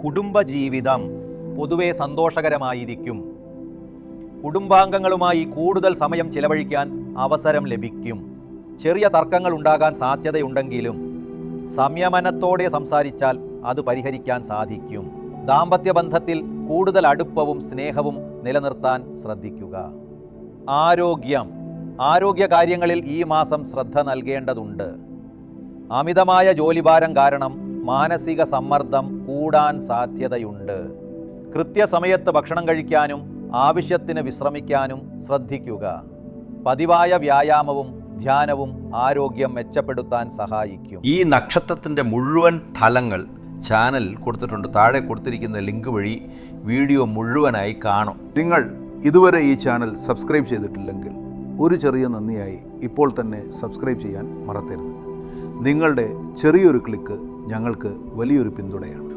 കുടുംബജീവിതം പൊതുവെ സന്തോഷകരമായിരിക്കും. കുടുംബാംഗങ്ങളുമായി കൂടുതൽ സമയം ചിലവഴിക്കാൻ അവസരം ലഭിക്കും. ചെറിയ തർക്കങ്ങൾ ഉണ്ടാകാൻ സാധ്യതയുണ്ടെങ്കിലും സംയമനത്തോടെ സംസാരിച്ചാൽ അത് പരിഹരിക്കാൻ സാധിക്കും. ദാമ്പത്യ ബന്ധത്തിൽ കൂടുതൽ അടുപ്പവും സ്നേഹവും നിലനിർത്താൻ ശ്രദ്ധിക്കുക. ആരോഗ്യ കാര്യങ്ങളിൽ ഈ മാസം ശ്രദ്ധ നൽകേണ്ടതുണ്ട്. അമിതമായ ജോലിഭാരം കാരണം മാനസിക സമ്മർദ്ദം കൂടാൻ സാധ്യതയുണ്ട്. കൃത്യസമയത്ത് ഭക്ഷണം കഴിക്കാനും ആവശ്യത്തിന് വിശ്രമിക്കാനും ശ്രദ്ധിക്കുക. പതിവായ വ്യായാമവും ധ്യാനവും ആരോഗ്യം മെച്ചപ്പെടുത്താൻ സഹായിക്കും. ഈ നക്ഷത്രത്തിൻ്റെ മുഴുവൻ ഫലങ്ങൾ ചാനൽ കൊടുത്തിട്ടുണ്ട്. താഴെ കൊടുത്തിരിക്കുന്ന ലിങ്ക് വഴി വീഡിയോ മുഴുവനായി കാണും. നിങ്ങൾ ഇതുവരെ ഈ ചാനൽ സബ്സ്ക്രൈബ് ചെയ്തിട്ടില്ലെങ്കിൽ ഒരു ചെറിയ നന്ദിയായി ഇപ്പോൾ തന്നെ സബ്സ്ക്രൈബ് ചെയ്യാൻ മറക്കരുത്. നിങ്ങളുടെ ചെറിയൊരു ക്ലിക്ക് ഞങ്ങൾക്ക് വലിയൊരു പിന്തുണയാണ്.